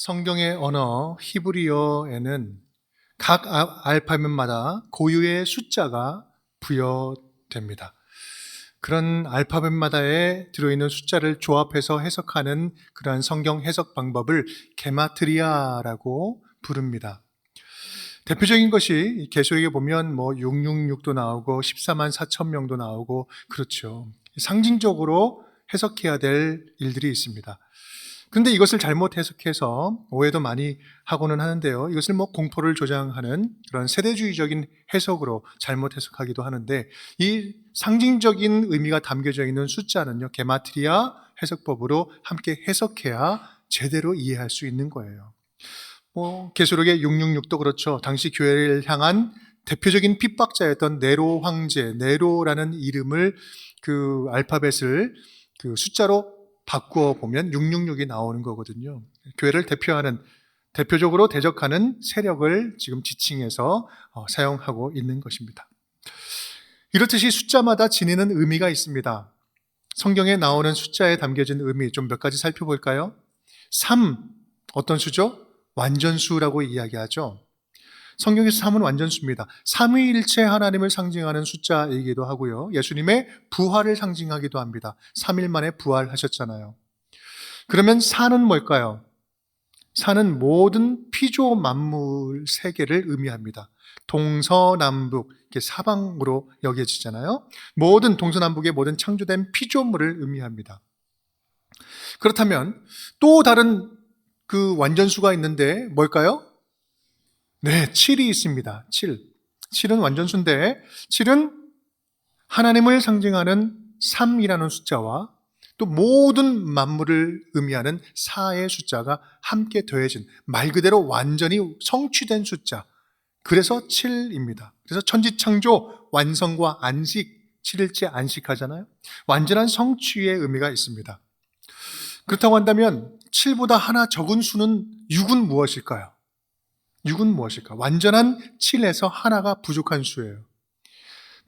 성경의 언어 히브리어에는 각 알파벳마다 고유의 숫자가 부여됩니다. 그런 알파벳마다에 들어있는 숫자를 조합해서 해석하는 그러한 성경 해석 방법을 게마트리아라고 부릅니다. 대표적인 것이 계시록에 보면 666도 나오고 14만 4천 명도 나오고 그렇죠. 상징적으로 해석해야 될 일들이 있습니다. 그런데 이것을 잘못 해석해서 오해도 많이 하고는 하는데요. 이것을 공포를 조장하는 그런 세대주의적인 해석으로 잘못 해석하기도 하는데, 이 상징적인 의미가 담겨져 있는 숫자는요, 게마트리아 해석법으로 함께 해석해야 제대로 이해할 수 있는 거예요. 계시록의 666도 그렇죠. 당시 교회를 향한 대표적인 핍박자였던 네로 황제, 네로라는 이름을 그 알파벳을 그 숫자로 바꾸어 보면 666이 나오는 거거든요. 교회를 대표적으로 대적하는 세력을 지금 지칭해서 사용하고 있는 것입니다. 이렇듯이 숫자마다 지니는 의미가 있습니다. 성경에 나오는 숫자에 담겨진 의미 좀 몇 가지 살펴볼까요? 3, 어떤 수죠? 완전수라고 이야기하죠. 성경에서 3은 완전수입니다. 삼위일체 하나님을 상징하는 숫자이기도 하고요. 예수님의 부활을 상징하기도 합니다. 3일 만에 부활하셨잖아요. 그러면 4는 뭘까요? 4는 모든 피조 만물 세계를 의미합니다. 동서남북, 이렇게 사방으로 여겨지잖아요. 모든 동서남북의 모든 창조된 피조물을 의미합니다. 그렇다면 또 다른 그 완전수가 있는데 뭘까요? 네, 7이 있습니다. 7은 완전수인데 7은 하나님을 상징하는 3이라는 숫자와 또 모든 만물을 의미하는 4의 숫자가 함께 더해진 말 그대로 완전히 성취된 숫자. 그래서 7입니다. 그래서 천지창조, 완성과 안식, 7일째 안식하잖아요. 완전한 성취의 의미가 있습니다. 그렇다고 한다면 7보다 하나 적은 수는 6은 무엇일까요? 6은 무엇일까? 완전한 7에서 하나가 부족한 수예요.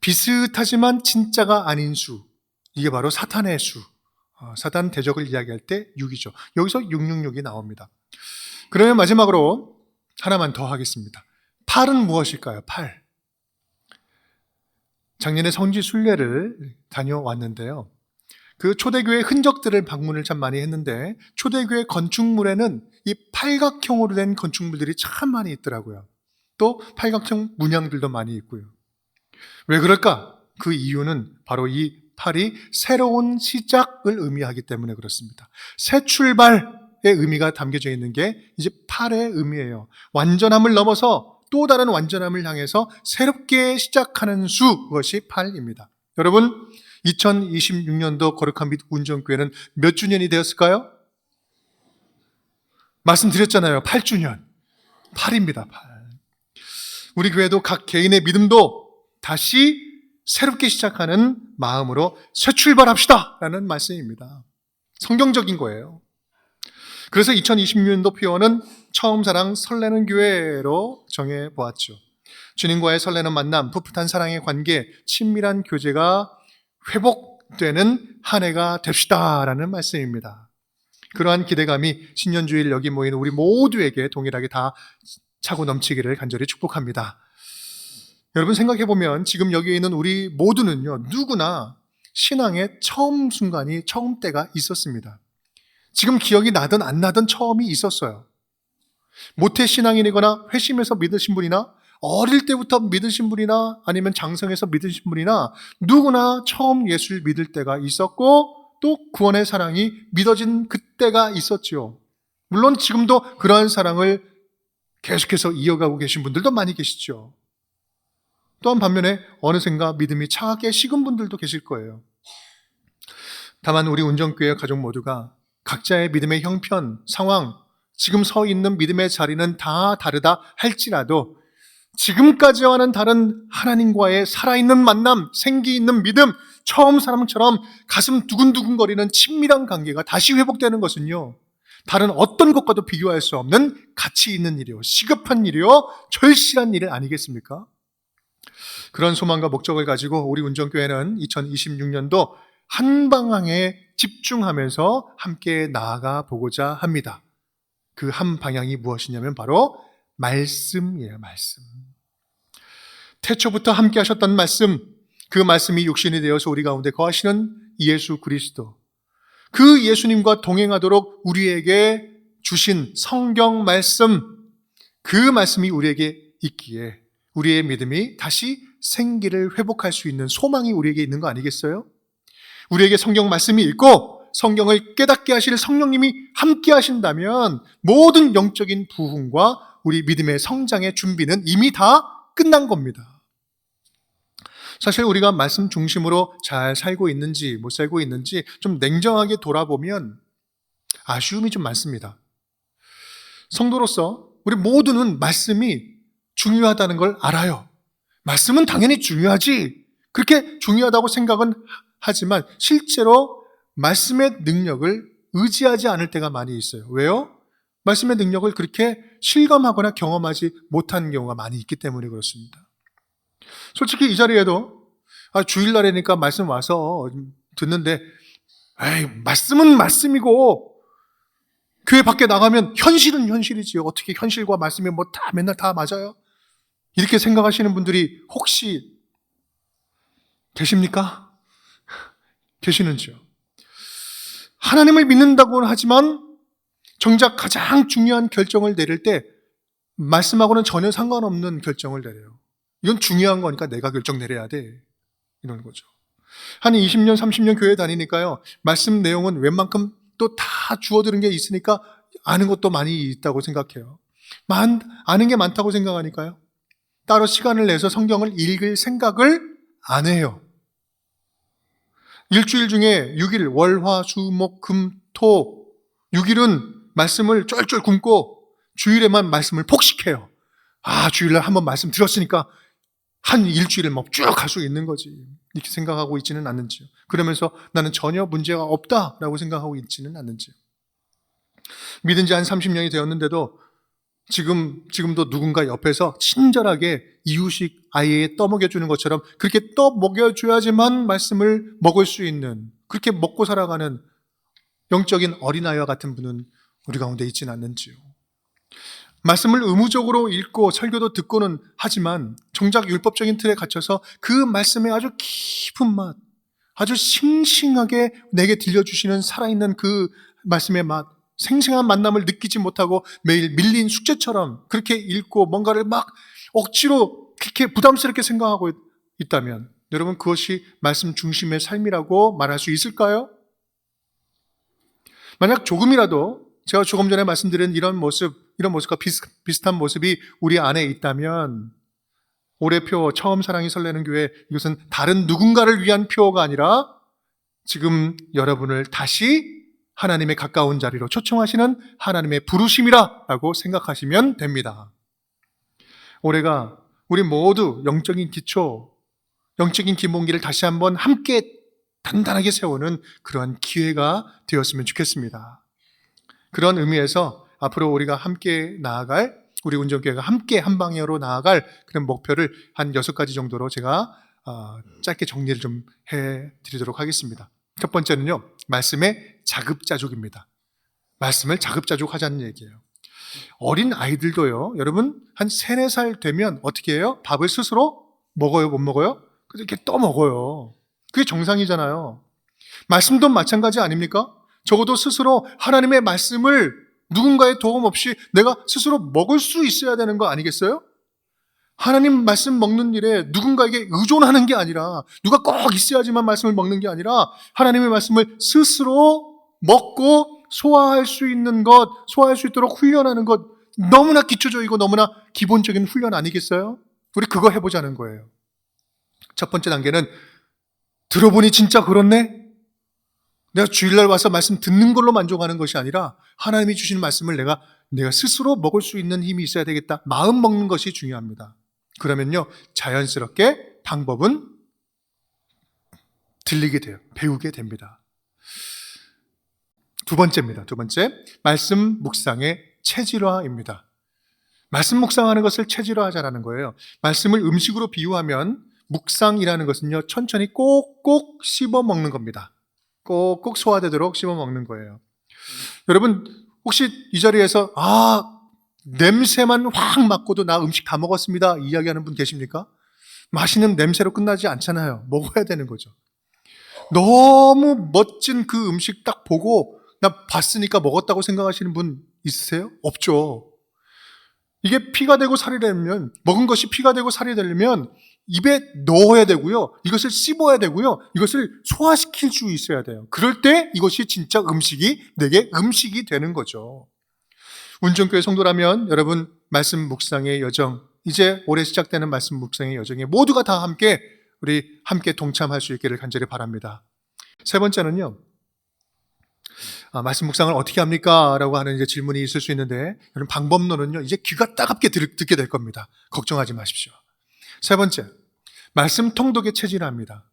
비슷하지만 진짜가 아닌 수. 이게 바로 사탄의 수. 사탄 대적을 이야기할 때 6이죠. 여기서 666이 나옵니다. 그러면 마지막으로 하나만 더 하겠습니다. 8은 무엇일까요? 8. 작년에 성지 순례를 다녀왔는데요. 그 초대교회 흔적들을 방문을 참 많이 했는데 초대교회 건축물에는 이 팔각형으로 된 건축물들이 참 많이 있더라고요. 또 팔각형 문양들도 많이 있고요. 왜 그럴까? 그 이유는 바로 이 8이 새로운 시작을 의미하기 때문에 그렇습니다. 새 출발의 의미가 담겨져 있는 게 이제 8의 의미예요. 완전함을 넘어서 또 다른 완전함을 향해서 새롭게 시작하는 수, 그것이 8입니다. 여러분, 2026년도 거룩한 빛 운전교회는 몇 주년이 되었을까요? 말씀드렸잖아요. 8주년. 8입니다. 8. 우리 교회도 각 개인의 믿음도 다시 새롭게 시작하는 마음으로 새 출발합시다 라는 말씀입니다. 성경적인 거예요. 그래서 2026년도 표어는 처음 사랑 설레는 교회로 정해보았죠. 주님과의 설레는 만남, 풋풋한 사랑의 관계, 친밀한 교제가 회복되는 한 해가 됩시다라는 말씀입니다. 그러한 기대감이 신년주일 여기 모인 우리 모두에게 동일하게 다 차고 넘치기를 간절히 축복합니다. 여러분 생각해보면 지금 여기 있는 우리 모두는요, 누구나 신앙의 처음 순간이, 처음 때가 있었습니다. 지금 기억이 나든 안 나든 처음이 있었어요. 모태 신앙인이거나 회심해서 믿으신 분이나 어릴 때부터 믿으신 분이나 아니면 장성해서 믿으신 분이나 누구나 처음 예수를 믿을 때가 있었고 또 구원의 사랑이 믿어진 그때가 있었죠. 물론 지금도 그러한 사랑을 계속해서 이어가고 계신 분들도 많이 계시죠. 또한 반면에 어느샌가 믿음이 차갑게 식은 분들도 계실 거예요. 다만 우리 운정교회 가족 모두가 각자의 믿음의 형편, 상황, 지금 서 있는 믿음의 자리는 다 다르다 할지라도 지금까지와는 다른 하나님과의 살아있는 만남, 생기 있는 믿음, 처음 사람처럼 가슴 두근두근거리는 친밀한 관계가 다시 회복되는 것은요, 다른 어떤 것과도 비교할 수 없는 가치 있는 일이요, 시급한 일이요, 절실한 일 아니겠습니까? 그런 소망과 목적을 가지고 우리 운정교회는 2026년도 한 방향에 집중하면서 함께 나아가 보고자 합니다. 그 한 방향이 무엇이냐면 바로 말씀이에요. 말씀. 태초부터 함께 하셨던 말씀, 그 말씀이 육신이 되어서 우리 가운데 거하시는 예수 그리스도, 그 예수님과 동행하도록 우리에게 주신 성경 말씀, 그 말씀이 우리에게 있기에 우리의 믿음이 다시 생기를 회복할 수 있는 소망이 우리에게 있는 거 아니겠어요? 우리에게 성경 말씀이 있고 성경을 깨닫게 하실 성령님이 함께 하신다면 모든 영적인 부흥과 우리 믿음의 성장의 준비는 이미 다 끝난 겁니다. 사실 우리가 말씀 중심으로 잘 살고 있는지 못 살고 있는지 좀 냉정하게 돌아보면 아쉬움이 좀 많습니다. 성도로서 우리 모두는 말씀이 중요하다는 걸 알아요. 말씀은 당연히 중요하지. 그렇게 중요하다고 생각은 하지만 실제로 말씀의 능력을 의지하지 않을 때가 많이 있어요. 왜요? 말씀의 능력을 그렇게 실감하거나 경험하지 못한 경우가 많이 있기 때문에 그렇습니다. 솔직히 이 자리에도 주일날이니까 말씀 와서 듣는데 말씀은 말씀이고 교회 밖에 나가면 현실은 현실이지요. 어떻게 현실과 말씀이 뭐 다 맨날 다 맞아요? 이렇게 생각하시는 분들이 혹시 계십니까? 계시는지요? 하나님을 믿는다고는 하지만 정작 가장 중요한 결정을 내릴 때 말씀하고는 전혀 상관없는 결정을 내려요. 이건 중요한 거니까 내가 결정 내려야 돼. 이런 거죠. 한 20년, 30년 교회 다니니까요. 말씀 내용은 웬만큼 또 다 주워들은 게 있으니까 아는 것도 많이 있다고 생각해요. 아는 게 많다고 생각하니까요. 따로 시간을 내서 성경을 읽을 생각을 안 해요. 일주일 중에 6일, 월, 화, 수, 목, 금, 토 6일은 말씀을 쫄쫄 굶고 주일에만 말씀을 폭식해요. 주일날 한번 말씀 들었으니까 한 일주일을 막 쭉 할 수 있는 거지. 이렇게 생각하고 있지는 않는지요. 그러면서 나는 전혀 문제가 없다라고 생각하고 있지는 않는지요. 믿은 지 한 30년이 되었는데도 지금도 누군가 옆에서 친절하게 이유식 아이에게 떠먹여주는 것처럼 그렇게 떠먹여줘야지만 말씀을 먹을 수 있는, 그렇게 먹고 살아가는 영적인 어린아이와 같은 분은 우리 가운데 있지는 않는지요. 말씀을 의무적으로 읽고 설교도 듣고는 하지만 정작 율법적인 틀에 갇혀서 그 말씀의 아주 깊은 맛, 아주 싱싱하게 내게 들려주시는 살아있는 그 말씀의 맛, 생생한 만남을 느끼지 못하고 매일 밀린 숙제처럼 그렇게 읽고 뭔가를 막 억지로 그렇게 부담스럽게 생각하고 있다면 여러분, 그것이 말씀 중심의 삶이라고 말할 수 있을까요? 만약 조금이라도 제가 조금 전에 말씀드린 이런 모습과 비슷한 모습이 우리 안에 있다면 올해 표 처음 사랑이 설레는 교회, 이것은 다른 누군가를 위한 표가 아니라 지금 여러분을 다시 하나님의 가까운 자리로 초청하시는 하나님의 부르심이라고 생각하시면 됩니다. 올해가 우리 모두 영적인 기초, 영적인 기본기를 다시 한번 함께 단단하게 세우는 그러한 기회가 되었으면 좋겠습니다. 그런 의미에서 앞으로 우리가 함께 나아갈, 우리 운전교회가 함께 한 방향으로 나아갈 그런 목표를 한 6가지 정도로 제가 짧게 정리를 좀 해드리도록 하겠습니다. 첫 번째는요, 말씀의 자급자족입니다. 말씀을 자급자족하자는 얘기예요. 어린 아이들도요, 여러분 한 3, 4살 되면 어떻게 해요? 밥을 스스로 먹어요, 못 먹어요? 이렇게 떠먹어요. 그게 정상이잖아요. 말씀도 마찬가지 아닙니까? 적어도 스스로 하나님의 말씀을 누군가의 도움 없이 내가 스스로 먹을 수 있어야 되는 거 아니겠어요? 하나님 말씀 먹는 일에 누군가에게 의존하는 게 아니라, 누가 꼭 있어야지만 말씀을 먹는 게 아니라 하나님의 말씀을 스스로 먹고 소화할 수 있는 것, 소화할 수 있도록 훈련하는 것, 너무나 기초적이고 너무나 기본적인 훈련 아니겠어요? 우리 그거 해보자는 거예요. 첫 번째 단계는 들어보니 진짜 그렇네? 내가 주일날 와서 말씀 듣는 걸로 만족하는 것이 아니라 하나님이 주시는 말씀을 내가 스스로 먹을 수 있는 힘이 있어야 되겠다. 마음 먹는 것이 중요합니다. 그러면요, 자연스럽게 방법은 들리게 돼요. 배우게 됩니다. 두 번째입니다. 두 번째, 말씀 묵상의 체질화입니다. 말씀 묵상하는 것을 체질화하자라는 거예요. 말씀을 음식으로 비유하면 묵상이라는 것은요, 천천히 꼭꼭 씹어 먹는 겁니다. 꼭꼭 소화되도록 씹어 먹는 거예요. 여러분, 혹시 이 자리에서 냄새만 확 맡고도 나 음식 다 먹었습니다 이야기하는 분 계십니까? 맛있는 냄새로 끝나지 않잖아요. 먹어야 되는 거죠. 너무 멋진 그 음식 딱 보고 나 봤으니까 먹었다고 생각하시는 분 있으세요? 없죠. 이게 피가 되고 살이 되려면, 먹은 것이 피가 되고 살이 되려면 입에 넣어야 되고요. 이것을 씹어야 되고요. 이것을 소화시킬 수 있어야 돼요. 그럴 때 이것이 진짜 내게 음식이 되는 거죠. 운정교회 성도라면 여러분 말씀 묵상의 여정, 이제 올해 시작되는 말씀 묵상의 여정에 모두가 다 우리 함께 동참할 수 있기를 간절히 바랍니다. 세 번째는요, 말씀 묵상을 어떻게 합니까? 라고 하는 이제 질문이 있을 수 있는데, 여러분 방법론은요, 이제 귀가 따갑게 듣게 될 겁니다. 걱정하지 마십시오. 세 번째, 말씀 통독에 체질합니다.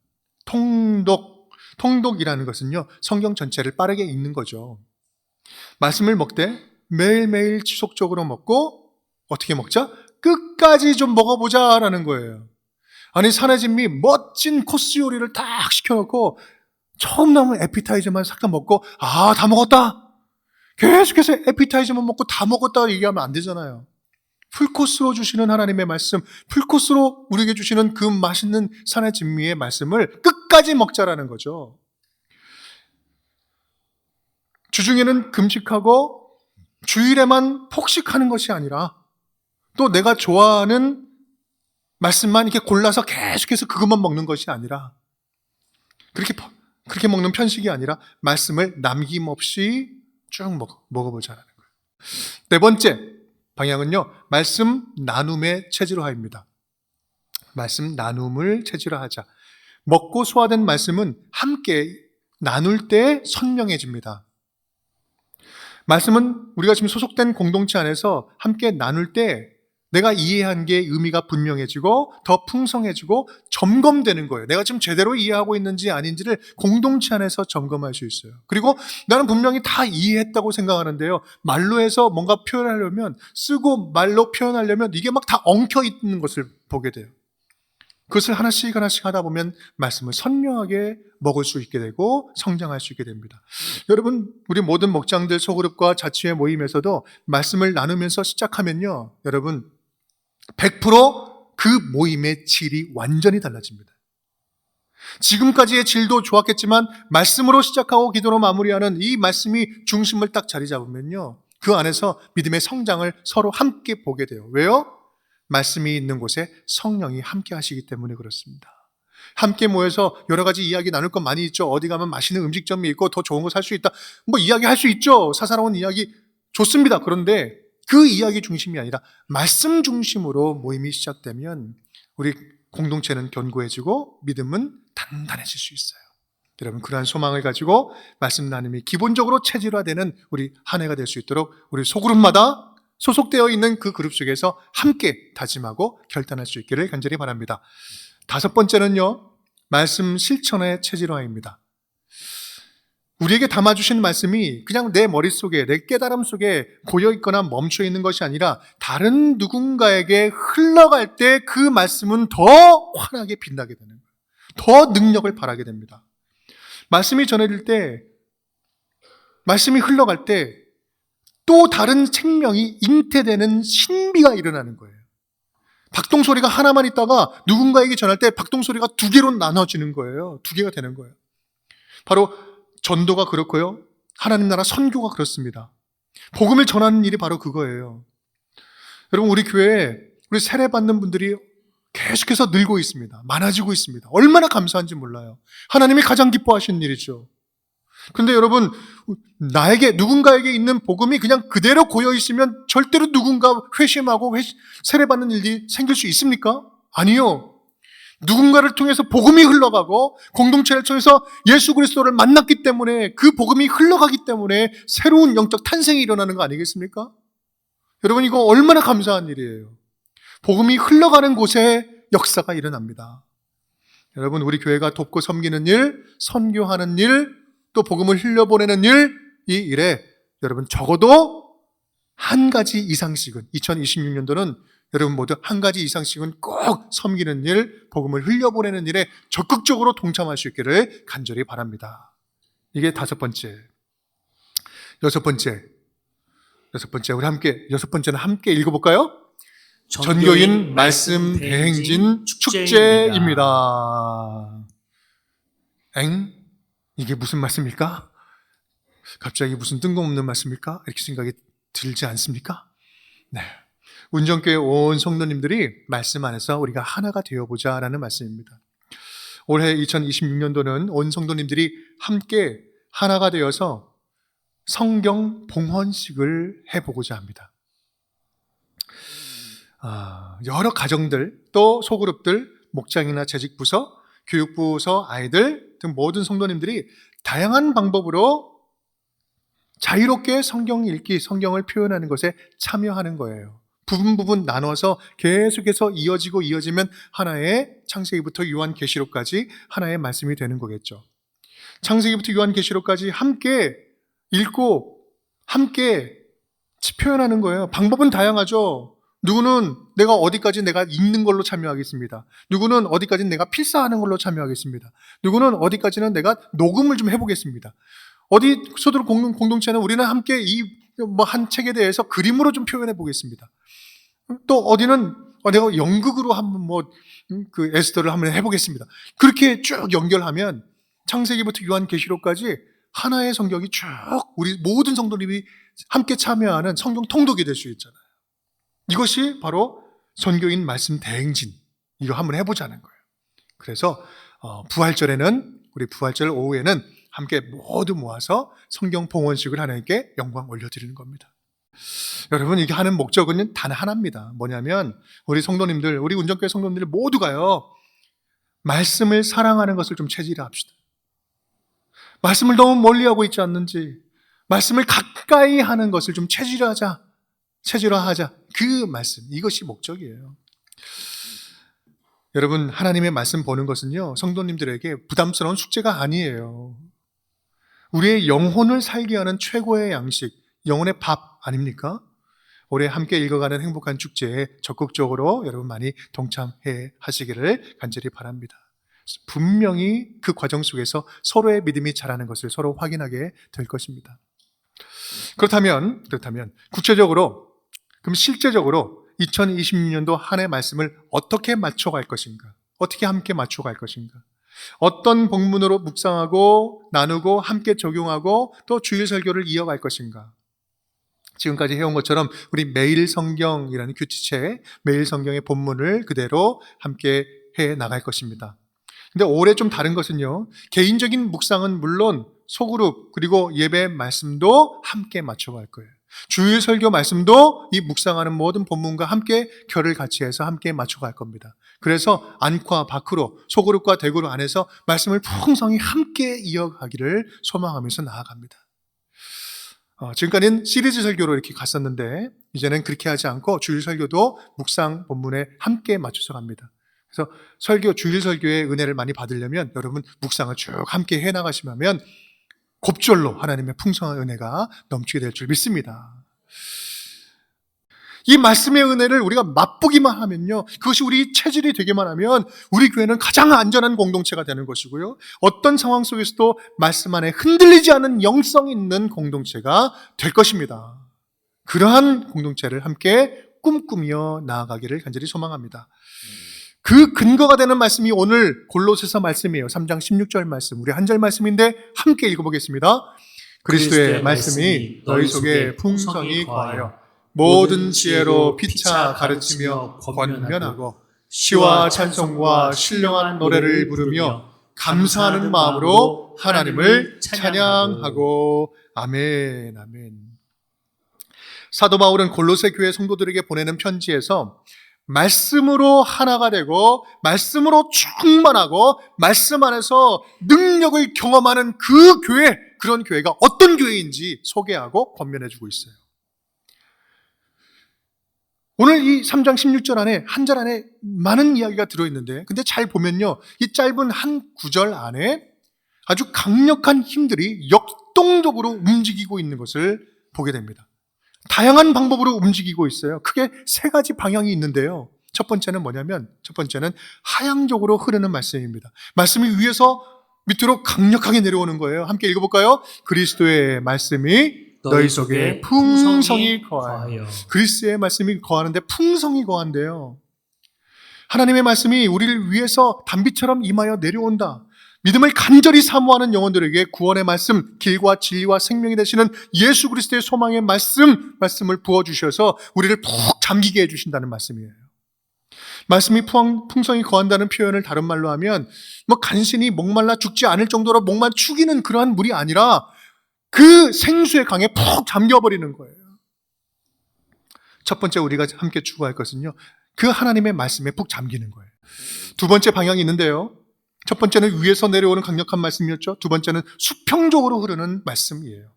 통독이라는 것은요, 성경 전체를 빠르게 읽는 거죠. 말씀을 먹되 매일매일 지속적으로 먹고 어떻게 먹자? 끝까지 좀 먹어보자라는 거예요. 아니 산의 진미 멋진 코스 요리를 딱 시켜놓고 처음 나오는 에피타이저만 잠깐 먹고 다 먹었다. 계속해서 에피타이저만 먹고 다 먹었다 얘기하면 안 되잖아요. 풀코스로 주시는 하나님의 말씀, 풀코스로 우리에게 주시는 그 맛있는 산의 진미의 말씀을 끝까지 먹자라는 거죠. 주중에는 금식하고 주일에만 폭식하는 것이 아니라 또 내가 좋아하는 말씀만 이렇게 골라서 계속해서 그것만 먹는 것이 아니라 그렇게 먹는 편식이 아니라 말씀을 남김없이 쭉 먹어보자라는 거예요. 네 번째 방향은요, 말씀 나눔의 체질화입니다. 말씀 나눔을 체질화하자. 먹고 소화된 말씀은 함께 나눌 때 선명해집니다. 말씀은 우리가 지금 소속된 공동체 안에서 함께 나눌 때 내가 이해한 게 의미가 분명해지고 더 풍성해지고 점검되는 거예요. 내가 지금 제대로 이해하고 있는지 아닌지를 공동체 안에서 점검할 수 있어요. 그리고 나는 분명히 다 이해했다고 생각하는데요, 말로 해서 뭔가 표현하려면, 쓰고 말로 표현하려면 이게 막 다 엉켜 있는 것을 보게 돼요. 그것을 하나씩 하다 보면 말씀을 선명하게 먹을 수 있게 되고 성장할 수 있게 됩니다. 여러분, 우리 모든 목장들 소그룹과 자치회 모임에서도 말씀을 나누면서 시작하면요, 여러분 100% 그 모임의 질이 완전히 달라집니다. 지금까지의 질도 좋았겠지만 말씀으로 시작하고 기도로 마무리하는 이 말씀이 중심을 딱 자리 잡으면요, 그 안에서 믿음의 성장을 서로 함께 보게 돼요. 왜요? 말씀이 있는 곳에 성령이 함께 하시기 때문에 그렇습니다. 함께 모여서 여러 가지 이야기 나눌 것 많이 있죠. 어디 가면 맛있는 음식점이 있고 더 좋은 거 살 수 있다, 뭐 이야기할 수 있죠. 사사로운 이야기 좋습니다. 그런데 그 이야기 중심이 아니라 말씀 중심으로 모임이 시작되면 우리 공동체는 견고해지고 믿음은 단단해질 수 있어요. 여러분, 그러한 소망을 가지고 말씀 나눔이 기본적으로 체질화되는 우리 한 해가 될 수 있도록 우리 소그룹마다 소속되어 있는 그 그룹 속에서 함께 다짐하고 결단할 수 있기를 간절히 바랍니다. 다섯 번째는요, 말씀 실천의 체질화입니다. 우리에게 담아주신 말씀이 그냥 내 머릿속에, 내 깨달음 속에 고여있거나 멈춰있는 것이 아니라 다른 누군가에게 흘러갈 때 그 말씀은 더 환하게 빛나게 되는 거예요. 더 능력을 발하게 됩니다. 말씀이 전해질 때, 말씀이 흘러갈 때 또 다른 생명이 잉태되는 신비가 일어나는 거예요. 박동소리가 하나만 있다가 누군가에게 전할 때 박동소리가 두 개로 나눠지는 거예요. 두 개가 되는 거예요. 바로 전도가 그렇고요, 하나님 나라 선교가 그렇습니다. 복음을 전하는 일이 바로 그거예요. 여러분, 우리 교회에 우리 세례 받는 분들이 계속해서 늘고 있습니다. 많아지고 있습니다. 얼마나 감사한지 몰라요. 하나님이 가장 기뻐하시는 일이죠. 근데 여러분, 누군가에게 있는 복음이 그냥 그대로 고여있으면 절대로 누군가 회심하고 세례받는 일이 생길 수 있습니까? 아니요. 누군가를 통해서 복음이 흘러가고 공동체를 통해서 예수 그리스도를 만났기 때문에, 그 복음이 흘러가기 때문에 새로운 영적 탄생이 일어나는 거 아니겠습니까? 여러분, 이거 얼마나 감사한 일이에요. 복음이 흘러가는 곳에 역사가 일어납니다. 여러분, 우리 교회가 돕고 섬기는 일, 선교하는 일, 또 복음을 흘려보내는 일, 이 일에 여러분 적어도 한 가지 이상씩은, 2026년도는 여러분 모두 한 가지 이상씩은 꼭 섬기는 일, 복음을 흘려보내는 일에 적극적으로 동참할 수 있기를 간절히 바랍니다. 이게 다섯 번째. 여섯 번째, 여섯 번째는 함께 읽어볼까요? 전교인 말씀 대행진 축제입니다. 이게 무슨 말씀일까? 갑자기 무슨 뜬금없는 말씀일까? 이렇게 생각이 들지 않습니까? 네. 운정교회 온 성도님들이 말씀 안에서 우리가 하나가 되어보자라는 말씀입니다. 올해 2026년도는 온 성도님들이 함께 하나가 되어서 성경 봉헌식을 해보고자 합니다. 여러 가정들, 또 소그룹들, 목장이나 재직부서, 교육부서, 아이들 등 모든 성도님들이 다양한 방법으로 자유롭게 성경 읽기, 성경을 표현하는 것에 참여하는 거예요. 부분 나눠서 계속해서 이어지면 하나의 창세기부터 요한계시록까지 하나의 말씀이 되는 거겠죠. 창세기부터 요한계시록까지 함께 읽고 함께 표현하는 거예요. 방법은 다양하죠. 누구는 내가 어디까지 내가 읽는 걸로 참여하겠습니다. 누구는 어디까지 내가 필사하는 걸로 참여하겠습니다. 누구는 어디까지는 내가 녹음을 좀 해보겠습니다. 어디 소들 공동체는 우리는 함께 한 책에 대해서 그림으로 좀 표현해 보겠습니다. 또 어디는 내가 연극으로 한번 에스더를 한번 해보겠습니다. 그렇게 쭉 연결하면 창세기부터 요한계시록까지 하나의 성경이 쭉 우리 모든 성도님이 함께 참여하는 성경 통독이 될 수 있잖아요. 이것이 바로 전교인 말씀 대행진, 이거 한번 해보자는 거예요. 그래서 부활절에는, 우리 부활절 오후에는 함께 모두 모아서 성경 봉헌식을 하나님께 영광 올려드리는 겁니다. 여러분, 이게 하는 목적은 단 하나입니다. 뭐냐면 우리 성도님들, 우리 운정교회 성도님들 모두가요, 말씀을 사랑하는 것을 좀 체질화합시다. 말씀을 너무 멀리하고 있지 않는지, 말씀을 가까이 하는 것을 좀 체질화하자. 그 말씀, 이것이 목적이에요. 여러분, 하나님의 말씀 보는 것은요, 성도님들에게 부담스러운 숙제가 아니에요. 우리의 영혼을 살게 하는 최고의 양식, 영혼의 밥 아닙니까? 올해 함께 읽어가는 행복한 축제에 적극적으로 여러분 많이 동참해 하시기를 간절히 바랍니다. 분명히 그 과정 속에서 서로의 믿음이 자라는 것을 서로 확인하게 될 것입니다. 그렇다면 구체적으로, 그럼 실제적으로 2026년도 한 해 말씀을 어떻게 맞춰갈 것인가? 어떻게 함께 맞춰갈 것인가? 어떤 본문으로 묵상하고 나누고 함께 적용하고 또 주일 설교를 이어갈 것인가? 지금까지 해온 것처럼 우리 매일 성경이라는 규칙에 매일 성경의 본문을 그대로 함께 해 나갈 것입니다. 근데 올해 좀 다른 것은요, 개인적인 묵상은 물론 소그룹 그리고 예배 말씀도 함께 맞춰갈 거예요. 주일 설교 말씀도 이 묵상하는 모든 본문과 함께 결을 같이 해서 함께 맞춰갈 겁니다. 그래서 안과 밖으로, 소그룹과 대그룹 안에서 말씀을 풍성히 함께 이어가기를 소망하면서 나아갑니다. 지금까지는 시리즈 설교로 이렇게 갔었는데 이제는 그렇게 하지 않고 주일 설교도 묵상 본문에 함께 맞춰서 갑니다. 그래서 주일 설교의 은혜를 많이 받으려면 여러분 묵상을 쭉 함께 해나가시면 곱절로 하나님의 풍성한 은혜가 넘치게 될 줄 믿습니다. 이 말씀의 은혜를 우리가 맛보기만 하면요, 그것이 우리 체질이 되기만 하면 우리 교회는 가장 안전한 공동체가 되는 것이고요, 어떤 상황 속에서도 말씀 안에 흔들리지 않은 영성 있는 공동체가 될 것입니다. 그러한 공동체를 함께 꿈꾸며 나아가기를 간절히 소망합니다. 그 근거가 되는 말씀이 오늘 골로새서 말씀이에요. 3장 16절 말씀, 우리 한 절 말씀인데 함께 읽어보겠습니다. 그리스도의 말씀이 너희 속에 풍성히 거하여 모든 지혜로 피차 가르치며 권면하고 시와 찬송과 신령한 노래를 부르며 감사하는 마음으로 하나님을 찬양하고. 아멘, 아멘. 사도 바울은 골로새 교회 성도들에게 보내는 편지에서 말씀으로 하나가 되고 말씀으로 충만하고 말씀 안에서 능력을 경험하는 그 교회, 그런 교회가 어떤 교회인지 소개하고 권면해주고 있어요. 오늘 이 3장 16절 안에, 한 절 안에 많은 이야기가 들어있는데, 근데 잘 보면요, 이 짧은 한 구절 안에 아주 강력한 힘들이 역동적으로 움직이고 있는 것을 보게 됩니다. 다양한 방법으로 움직이고 있어요. 크게 세 가지 방향이 있는데요. 첫 번째는 뭐냐면, 첫 번째는 하향적으로 흐르는 말씀입니다. 말씀이 위에서 밑으로 강력하게 내려오는 거예요. 함께 읽어볼까요? 그리스도의 말씀이 너희 속에 풍성이 거하여. 그리스의 말씀이 거하는데 풍성이 거한대요. 하나님의 말씀이 우리를 위해서 단비처럼 임하여 내려온다. 믿음을 간절히 사모하는 영혼들에게 구원의 말씀, 길과 진리와 생명이 되시는 예수 그리스도의 소망의 말씀을 부어주셔서 우리를 푹 잠기게 해주신다는 말씀이에요. 말씀이 풍성히 거한다는 표현을 다른 말로 하면 간신히 목말라 죽지 않을 정도로 목만 축이는 그러한 물이 아니라 그 생수의 강에 푹 잠겨버리는 거예요. 첫 번째 우리가 함께 추구할 것은요, 그 하나님의 말씀에 푹 잠기는 거예요. 두 번째 방향이 있는데요, 첫 번째는 위에서 내려오는 강력한 말씀이었죠. 두 번째는 수평적으로 흐르는 말씀이에요.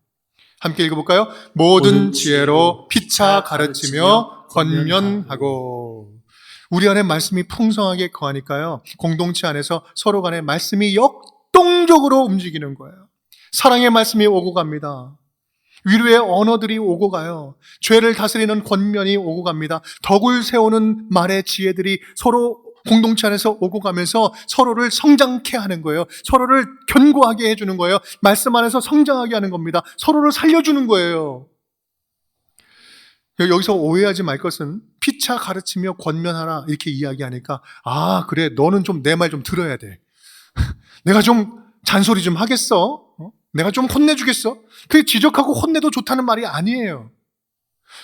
함께 읽어볼까요? 모든 지혜로 피차 가르치며 권면하고. 우리 안에 말씀이 풍성하게 거하니까요, 공동체 안에서 서로 간에 말씀이 역동적으로 움직이는 거예요. 사랑의 말씀이 오고 갑니다. 위로의 언어들이 오고 가요. 죄를 다스리는 권면이 오고 갑니다. 덕을 세우는 말의 지혜들이 서로 공동체 안에서 오고 가면서 서로를 성장케 하는 거예요. 서로를 견고하게 해주는 거예요. 말씀 안에서 성장하게 하는 겁니다. 서로를 살려주는 거예요. 여기서 오해하지 말 것은 피차 가르치며 권면하라 이렇게 이야기하니까, 아 그래, 너는 좀 내 말 좀 들어야 돼. 내가 좀 잔소리 좀 하겠어? 내가 좀 혼내주겠어? 그게 지적하고 혼내도 좋다는 말이 아니에요.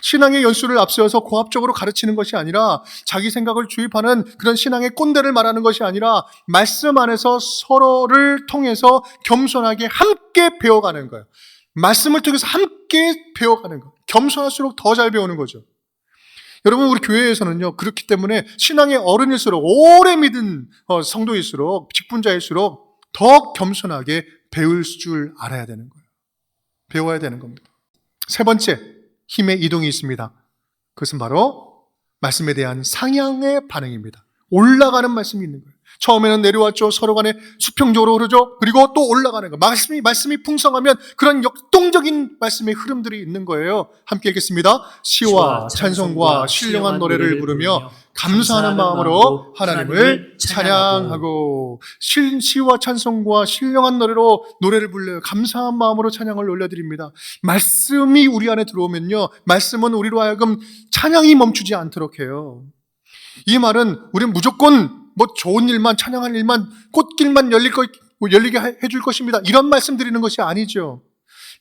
신앙의 연수를 앞세워서 고압적으로 가르치는 것이 아니라, 자기 생각을 주입하는 그런 신앙의 꼰대를 말하는 것이 아니라, 말씀 안에서 서로를 통해서 겸손하게 함께 배워가는 거예요. 말씀을 통해서 함께 배워가는 거예요. 겸손할수록 더 잘 배우는 거죠. 여러분, 우리 교회에서는요, 그렇기 때문에 신앙의 어른일수록, 오래 믿은 성도일수록, 직분자일수록 더 겸손하게 배울 줄 알아야 되는 거예요. 배워야 되는 겁니다. 세 번째, 힘의 이동이 있습니다. 그것은 바로 말씀에 대한 상향의 반응입니다. 올라가는 말씀이 있는 거예요. 처음에는 내려왔죠. 서로 간에 수평적으로 흐르죠. 그리고 또 올라가는 거예요. 말씀이 풍성하면 그런 역동적인 말씀의 흐름들이 있는 거예요. 함께 읽겠습니다. 시와 찬송과 신령한 노래를 부르며 감사하는 마음으로 하나님을 찬양하고. 시와 찬송과 신령한 노래로 노래를 불러요. 감사한 마음으로 찬양을 올려드립니다. 말씀이 우리 안에 들어오면요, 말씀은 우리로 하여금 찬양이 멈추지 않도록 해요. 이 말은 우리는 무조건 좋은 일만, 찬양할 일만, 꽃길만 열리게 해줄 것입니다, 이런 말씀 드리는 것이 아니죠.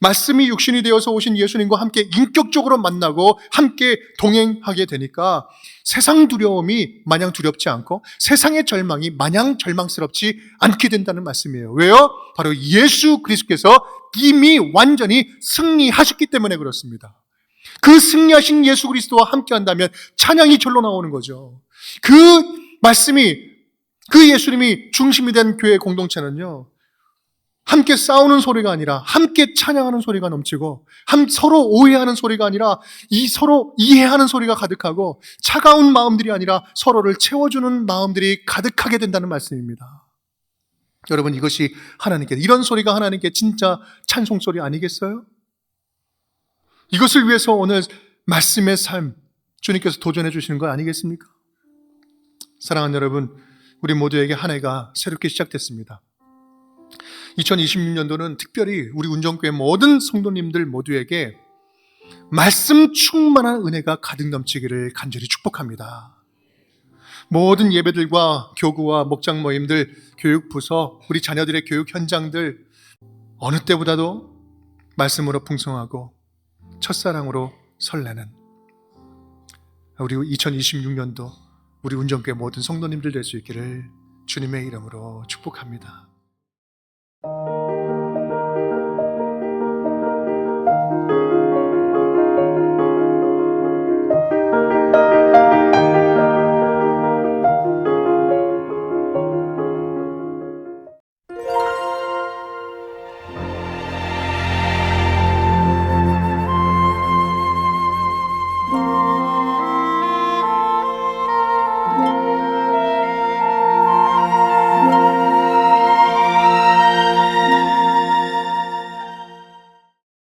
말씀이 육신이 되어서 오신 예수님과 함께 인격적으로 만나고 함께 동행하게 되니까 세상 두려움이 마냥 두렵지 않고 세상의 절망이 마냥 절망스럽지 않게 된다는 말씀이에요. 왜요? 바로 예수 그리스도께서 이미 완전히 승리하셨기 때문에 그렇습니다. 그 승리하신 예수 그리스도와 함께 한다면 찬양이 절로 나오는 거죠. 그 말씀이, 그 예수님이 중심이 된 교회 공동체는요, 함께 싸우는 소리가 아니라 함께 찬양하는 소리가 넘치고, 서로 오해하는 소리가 아니라 서로 이해하는 소리가 가득하고, 차가운 마음들이 아니라 서로를 채워주는 마음들이 가득하게 된다는 말씀입니다. 여러분, 이것이 이런 소리가 하나님께 진짜 찬송소리 아니겠어요? 이것을 위해서 오늘 말씀의 삶, 주님께서 도전해 주시는 거 아니겠습니까? 사랑하는 여러분, 우리 모두에게 한 해가 새롭게 시작됐습니다. 2026년도는 특별히 우리 운정교회 모든 성도님들 모두에게 말씀 충만한 은혜가 가득 넘치기를 간절히 축복합니다. 모든 예배들과 교구와 목장 모임들, 교육부서, 우리 자녀들의 교육 현장들, 어느 때보다도 말씀으로 풍성하고 첫사랑으로 설레는 우리 2026년도 우리 운정교회 모든 성도님들 될 수 있기를 주님의 이름으로 축복합니다.